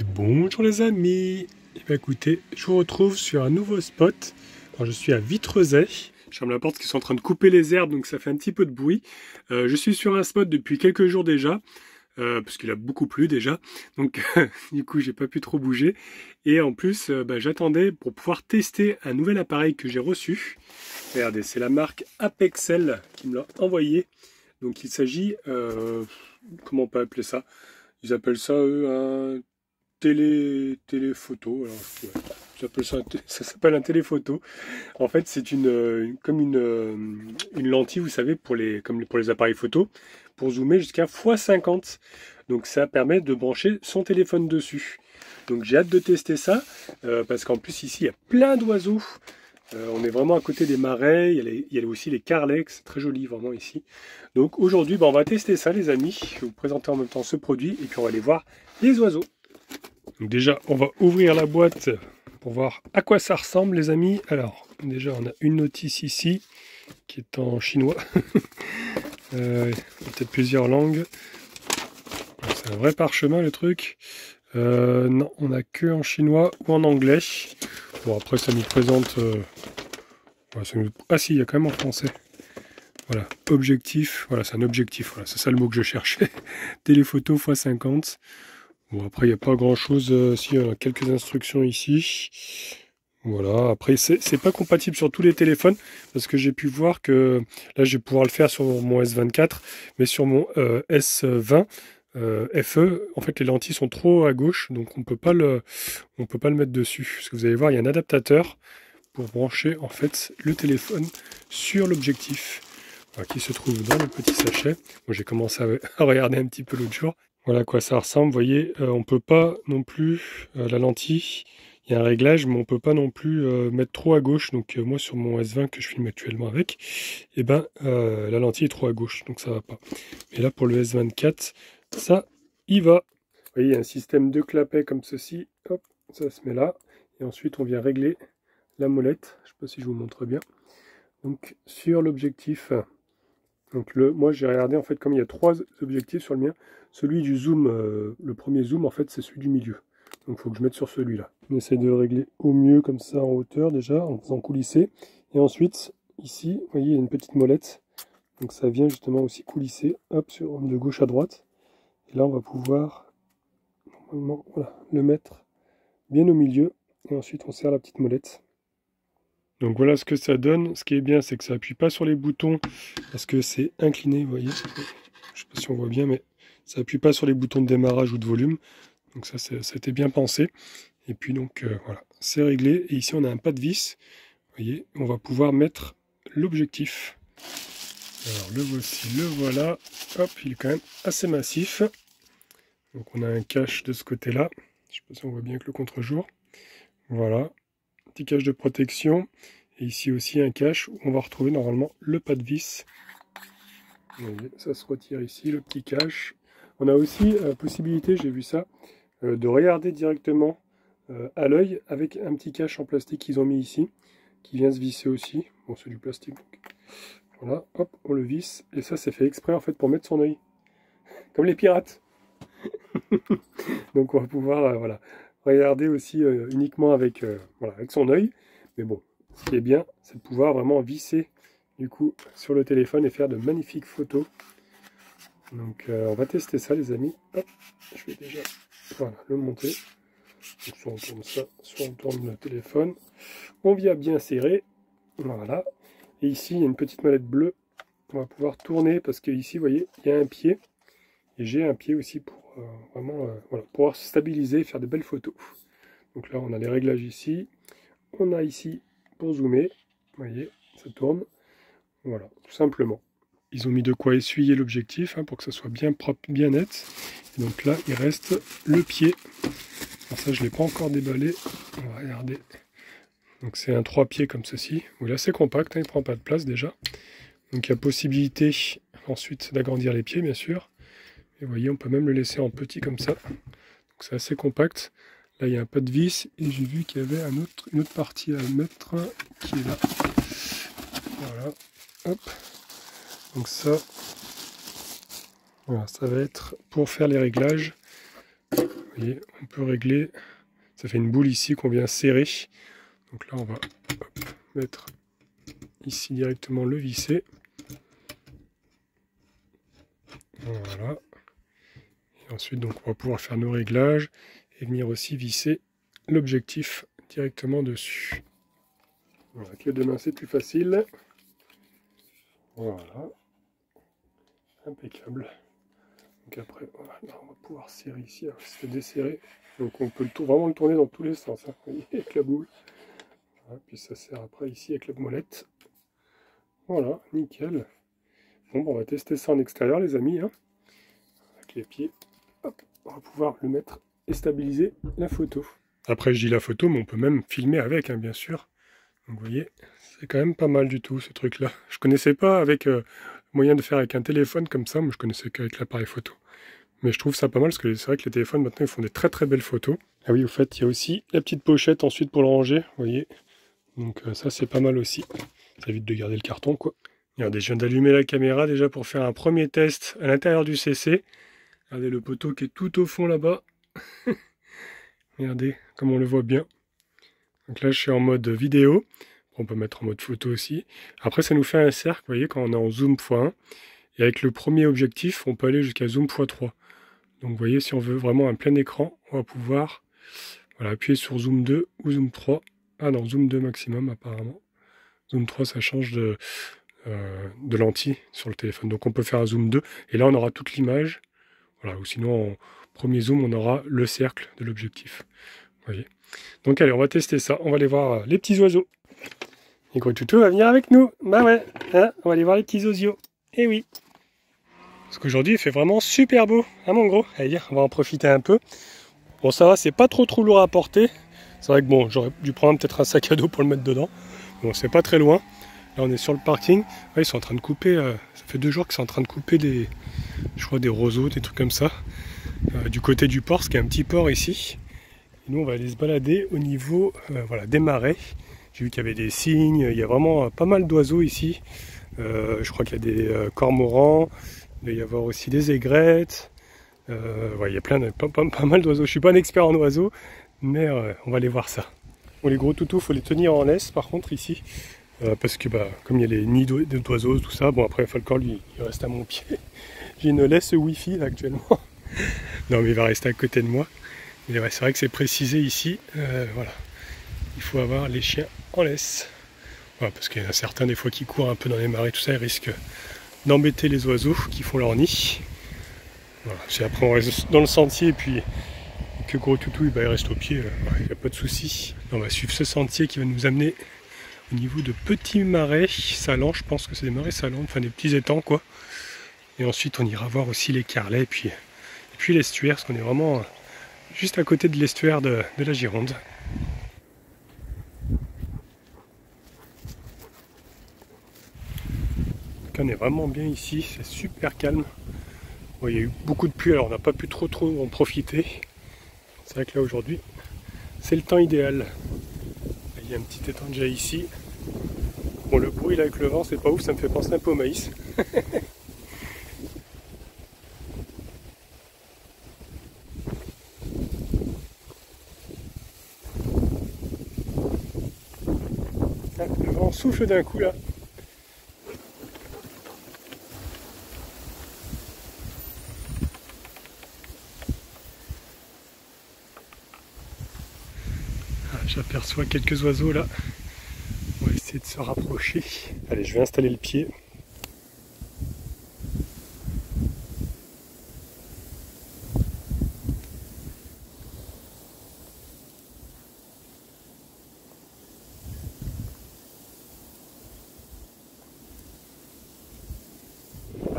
Et bonjour les amis. Et bien écoutez, je vous retrouve sur un nouveau spot. Alors je suis à Vitrezay. Je ferme la porte parce qu'ils sont en train de couper les herbes, donc ça fait un petit peu de bruit. Je suis sur un spot depuis quelques jours déjà, parce qu'il a beaucoup plu déjà. Donc du coup j'ai pas pu trop bouger. Et en plus j'attendais pour pouvoir tester un nouvel appareil que j'ai reçu. Regardez, c'est la marque Apexel qui me l'a envoyé. Donc il s'agit, comment on peut appeler ça? Ils appellent ça eux un téléphoto. Alors, ouais, ça s'appelle un téléphoto. En fait, c'est comme une lentille, vous savez, comme pour les appareils photo, pour zoomer jusqu'à x50. Donc ça permet de brancher son téléphone dessus. Donc j'ai hâte de tester ça, parce qu'en plus ici, il y a plein d'oiseaux. On est vraiment à côté des marais, il y a aussi les carlex, c'est très joli vraiment ici. Donc aujourd'hui, on va tester ça les amis. Je vais vous présenter en même temps ce produit et puis on va aller voir les oiseaux. Donc déjà, on va ouvrir la boîte pour voir à quoi ça ressemble les amis. Alors, déjà, on a une notice ici qui est en chinois. Peut-être plusieurs langues. C'est un vrai parchemin le truc. Non, on a que en chinois ou en anglais. Bon, après, ça nous présente... Ah si, il y a quand même en français. Voilà, objectif. Voilà, c'est un objectif. Voilà, c'est ça le mot que je cherchais. Téléphoto x50. Bon, après, il n'y a pas grand-chose. Si, il y a quelques instructions ici. Voilà, après, c'est pas compatible sur tous les téléphones, parce que j'ai pu voir que, là, je vais pouvoir le faire sur mon S24, mais sur mon S20 FE, en fait, les lentilles sont trop à gauche, donc on peut pas le mettre dessus. Parce que vous allez voir, il y a un adaptateur pour brancher, en fait, le téléphone sur l'objectif, voilà, qui se trouve dans le petit sachet. Moi, j'ai commencé à regarder un petit peu l'autre jour. Voilà à quoi ça ressemble. Vous voyez, on peut pas non plus, la lentille, il y a un réglage, mais on peut pas non plus mettre trop à gauche. Donc moi sur mon S20 que je filme actuellement avec, eh ben, la lentille est trop à gauche, donc ça va pas. Mais là pour le S24, ça y va. Vous voyez, il y a un système de clapets comme ceci. Hop, ça se met là. Et ensuite on vient régler la molette. Je sais pas si je vous montre bien. Donc sur l'objectif... Donc moi j'ai regardé en fait comme il y a trois objectifs sur le mien, celui du zoom, le premier zoom en fait c'est celui du milieu. Donc il faut que je mette sur celui-là. On essaie de régler au mieux comme ça en hauteur déjà, en faisant coulisser. Et ensuite ici, vous voyez il y a une petite molette. Donc ça vient justement aussi coulisser, hop, de gauche à droite. Et là on va pouvoir normalement voilà, le mettre bien au milieu. Et ensuite on serre la petite molette. Donc voilà ce que ça donne. Ce qui est bien, c'est que ça appuie pas sur les boutons parce que c'est incliné, vous voyez. Je sais pas si on voit bien, mais ça appuie pas sur les boutons de démarrage ou de volume. Donc ça a été bien pensé. Et puis donc voilà, c'est réglé. Et ici on a un pas de vis. Vous voyez, on va pouvoir mettre l'objectif. Alors le voici, le voilà. Hop, il est quand même assez massif. Donc on a un cache de ce côté-là. Je sais pas si on voit bien avec le contre-jour. Voilà. Petit cache de protection, et ici aussi un cache où on va retrouver normalement le pas de vis. Ça se retire ici, le petit cache. On a aussi la possibilité, j'ai vu ça, de regarder directement à l'œil avec un petit cache en plastique qu'ils ont mis ici, qui vient se visser aussi. Bon, c'est du plastique. Donc. Voilà, hop, on le visse, et ça c'est fait exprès en fait pour mettre son œil, comme les pirates. Donc on va pouvoir voilà, regarder aussi uniquement avec, voilà, avec son œil. Mais bon, ce qui est bien, c'est de pouvoir vraiment visser du coup sur le téléphone et faire de magnifiques photos. Donc on va tester ça les amis. Hop, je vais déjà voilà, le monter. Donc, soit on tourne ça, soit on tourne le téléphone. On vient bien serrer. Voilà. Et ici, il y a une petite mallette bleue. On va pouvoir tourner parce que ici, vous voyez, il y a un pied. Et j'ai un pied aussi pour vraiment voilà, pouvoir se stabiliser et faire de belles photos. Donc là, on a les réglages ici. On a ici pour zoomer. Vous voyez, ça tourne. Voilà, tout simplement. Ils ont mis de quoi essuyer l'objectif pour que ça soit bien propre, bien net. Et donc là, il reste le pied. Alors ça, je ne l'ai pas encore déballé. On va regarder. Donc c'est un 3 pieds comme ceci. Il est assez compact, il ne prend pas de place déjà. Donc il y a possibilité ensuite d'agrandir les pieds, bien sûr. Et vous voyez, on peut même le laisser en petit comme ça. Donc c'est assez compact. Là, il y a un pas de vis. Et j'ai vu qu'il y avait une autre partie à mettre qui est là. Voilà. Hop. Donc ça, voilà, ça va être pour faire les réglages. Vous Vous voyez, on peut régler, ça fait une boule ici qu'on vient serrer. Donc là on va mettre ici directement le visser. Voilà. Et ensuite donc on va pouvoir faire nos réglages et venir aussi visser l'objectif directement dessus. Voilà, avec les deux mains c'est plus facile. Voilà. Impeccable. Donc après, voilà, on va pouvoir serrer ici, c'est desserré. Donc on peut vraiment le tourner dans tous les sens, hein, vous voyez, avec la boule. Voilà, puis ça sert après ici avec la molette. Voilà, nickel. Bon, on va tester ça en extérieur les amis. Hein. Avec les pieds, hop, on va pouvoir le mettre et stabiliser la photo. Après je dis la photo, mais on peut même filmer avec, hein, bien sûr. Donc vous voyez, c'est quand même pas mal du tout ce truc là. Je connaissais pas avec moyen de faire avec un téléphone comme ça, moi je connaissais qu'avec l'appareil photo. Mais je trouve ça pas mal parce que c'est vrai que les téléphones maintenant ils font des très belles photos. Ah oui, au fait, il y a aussi la petite pochette ensuite pour le ranger, vous voyez. Donc ça c'est pas mal aussi. Ça évite de garder le carton quoi. Regardez, je viens d'allumer la caméra déjà pour faire un premier test à l'intérieur du CC. Regardez le poteau qui est tout au fond là-bas. Regardez comme on le voit bien. Donc là je suis en mode vidéo. On peut mettre en mode photo aussi. Après ça nous fait un cercle, vous voyez, quand on est en zoom x1. Et avec le premier objectif, on peut aller jusqu'à zoom x3. Donc vous voyez, si on veut vraiment un plein écran, on va pouvoir voilà, appuyer sur zoom 2 ou zoom 3. Ah non, zoom 2 maximum apparemment. Zoom 3 ça change de lentille sur le téléphone. Donc on peut faire un zoom 2 et là on aura toute l'image. Voilà, ou sinon en premier zoom on aura le cercle de l'objectif. Voyez. Donc allez, on va tester ça. On va aller voir les petits oiseaux. Et Gros Toutou va venir avec nous. Bah ouais, hein, on va aller voir les petits osios. Eh oui. Parce qu'aujourd'hui il fait vraiment super beau, hein mon gros. Allez, on va en profiter un peu. Bon ça va, c'est pas trop lourd à porter. C'est vrai que bon, j'aurais dû prendre peut-être un sac à dos pour le mettre dedans. Bon, c'est pas très loin. Là on est sur le parking. Ouais, ils sont en train de couper, ça fait 2 jours qu'ils sont en train de couper des, je crois, des roseaux, des trucs comme ça. Du côté du port, ce qui est un petit port ici. Et nous on va aller se balader au niveau voilà, des marais. J'ai vu qu'il y avait des cygnes, il y a vraiment pas mal d'oiseaux ici. Je crois qu'il y a des cormorans. Il doit y avoir aussi des aigrettes. Ouais, il y a pas mal d'oiseaux. Je suis pas un expert en oiseaux, mais on va aller voir ça. Bon, les gros toutous, il faut les tenir en laisse par contre ici. Parce que bah, comme il y a les nids d'oiseaux, tout ça, bon après Falcor lui il reste à mon pied. J'ai une laisse wifi là actuellement. Non mais il va rester à côté de moi. Mais ouais, c'est vrai que c'est précisé ici. Voilà. Il faut avoir les chiens en laisse. Voilà, parce qu'il y en a certains des fois qui courent un peu dans les marais, tout ça, ils risquent d'embêter les oiseaux qui font leur nid. Voilà. Si après on reste dans le sentier et puis que Gros Toutou il reste au pied, il n'y a pas de souci. On va suivre ce sentier qui va nous amener au niveau de petits marais salants, je pense que c'est des marais salants, enfin des petits étangs quoi. Et ensuite on ira voir aussi les carlets et puis l'estuaire, parce qu'on est vraiment juste à côté de l'estuaire de la Gironde. Donc on est vraiment bien ici, c'est super calme. Bon, il y a eu beaucoup de pluie, alors on n'a pas pu trop en profiter. C'est vrai que là aujourd'hui, c'est le temps idéal. Il y a un petit étang déjà ici. Bon, le bruit là avec le vent, c'est pas ouf, ça me fait penser un peu au maïs. Le vent souffle d'un coup là. J'aperçois quelques oiseaux là. On va essayer de se rapprocher. Allez, je vais installer le pied.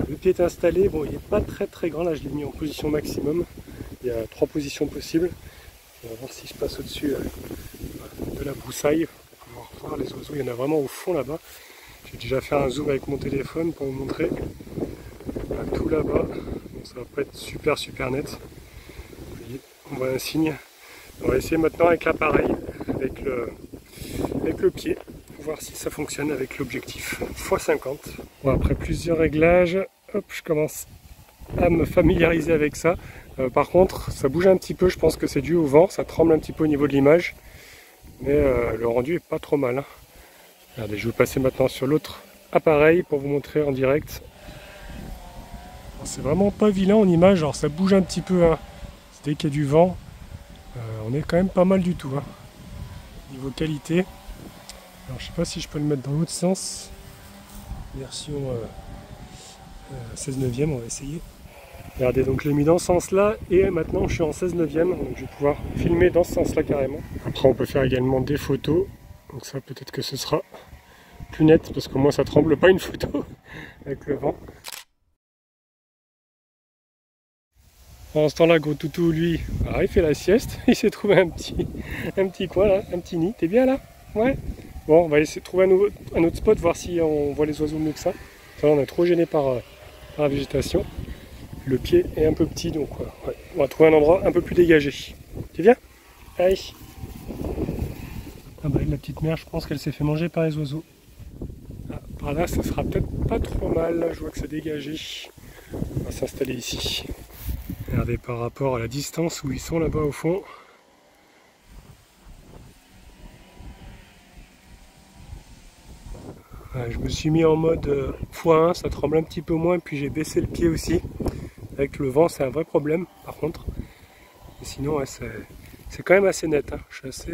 Le pied est installé. Bon, il n'est pas très grand là, je l'ai mis en position maximum. Il y a 3 positions possibles. On va voir si je passe au-dessus de la broussaille pour pouvoir voir les oiseaux. Il y en a vraiment au fond là-bas. J'ai déjà fait un zoom avec mon téléphone pour vous montrer. Tout là-bas. Bon, ça va pas être super net. Vous voyez, on voit un signe. On va essayer maintenant avec l'appareil, avec le pied, pour voir si ça fonctionne avec l'objectif x50. Bon, après plusieurs réglages, hop, je commence à me familiariser avec ça. Par contre, ça bouge un petit peu, je pense que c'est dû au vent, ça tremble un petit peu au niveau de l'image. Mais le rendu est pas trop mal. Hein. Regardez, je vais passer maintenant sur l'autre appareil pour vous montrer en direct. C'est vraiment pas vilain en image, alors ça bouge un petit peu. Hein. Dès qu'il y a du vent, on est quand même pas mal du tout. Hein. Niveau qualité. Alors je sais pas si je peux le mettre dans l'autre sens. Version 16 neuvième, on va essayer. Regardez, donc je l'ai mis dans ce sens-là et maintenant je suis en 16 neuvième, donc je vais pouvoir filmer dans ce sens-là carrément. Après on peut faire également des photos, donc ça peut-être que ce sera plus net parce qu'au moins ça tremble pas une photo avec le vent. Pendant ce temps-là, Gros Toutou, lui, il fait la sieste, il s'est trouvé un petit coin là, un petit nid. T'es bien là? Ouais. Bon, on va essayer de trouver un autre spot, voir si on voit les oiseaux mieux que ça. Là, on est trop gêné par la végétation. Le pied est un peu petit, donc ouais, on va trouver un endroit un peu plus dégagé. Tu viens? Allez. Ah bah la petite mère, je pense qu'elle s'est fait manger par les oiseaux. Ah, par là, ça sera peut-être pas trop mal. Je vois que c'est dégagé. On va s'installer ici. Regardez par rapport à la distance où ils sont là-bas au fond. Ouais, je me suis mis en mode x1, ça tremble un petit peu moins, puis j'ai baissé le pied aussi. Avec le vent, c'est un vrai problème par contre. Mais sinon, ouais, c'est quand même assez net. Hein. Je suis assez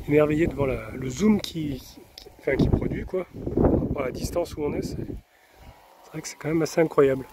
émerveillé devant le zoom qui produit, quoi. Par rapport à la distance où on est, c'est vrai que c'est quand même assez incroyable.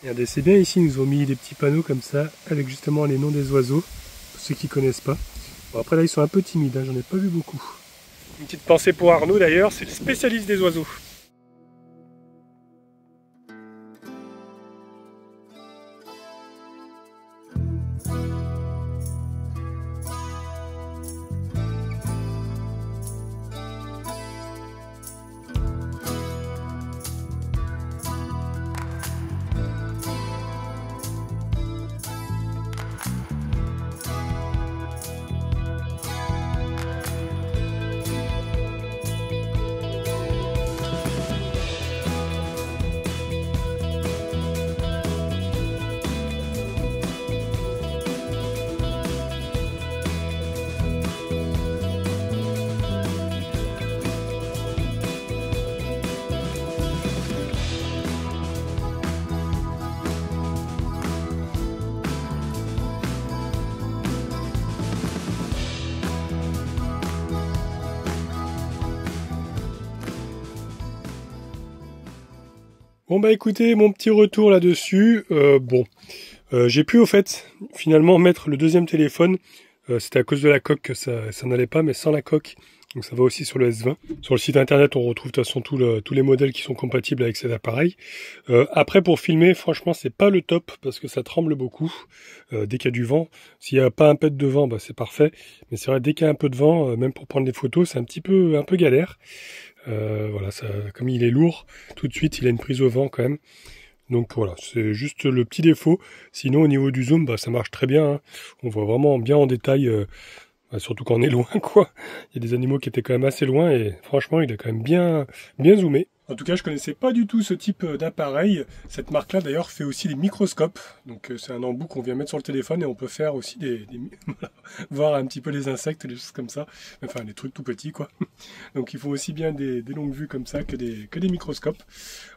Regardez, c'est bien ici, ils nous ont mis des petits panneaux comme ça, avec justement les noms des oiseaux, pour ceux qui ne connaissent pas. Bon, après là, ils sont un peu timides, hein, j'en ai pas vu beaucoup. Une petite pensée pour Arnaud d'ailleurs, c'est le spécialiste des oiseaux. Bon bah écoutez, mon petit retour là-dessus, j'ai pu au fait finalement mettre le deuxième téléphone, c'était à cause de la coque que ça n'allait pas, mais sans la coque, donc ça va aussi sur le S20. Sur le site internet on retrouve de toute façon tous les modèles qui sont compatibles avec cet appareil. Après pour filmer, franchement c'est pas le top, parce que ça tremble beaucoup, dès qu'il y a du vent. S'il n'y a pas un pet de vent, bah, c'est parfait, mais c'est vrai dès qu'il y a un peu de vent, même pour prendre des photos, c'est un peu galère. Voilà, comme il est lourd, tout de suite il a une prise au vent quand même. Donc voilà, c'est juste le petit défaut. Sinon au niveau du zoom, bah, ça marche très bien, hein. On voit vraiment bien en détail, surtout quand on est loin, quoi. Il y a des animaux qui étaient quand même assez loin et franchement il a quand même bien zoomé. En tout cas, je connaissais pas du tout ce type d'appareil. Cette marque-là, d'ailleurs, fait aussi des microscopes. Donc, c'est un embout qu'on vient mettre sur le téléphone et on peut faire aussi voilà, voir un petit peu les insectes, des choses comme ça. Enfin, des trucs tout petits, quoi. Donc, ils font aussi bien des longues vues comme ça que des microscopes.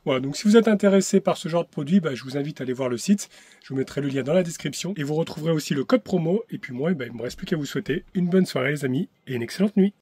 Voilà, donc si vous êtes intéressé par ce genre de produit, bah, je vous invite à aller voir le site. Je vous mettrai le lien dans la description et vous retrouverez aussi le code promo. Et puis moi, bah, il ne me reste plus qu'à vous souhaiter une bonne soirée, les amis, et une excellente nuit.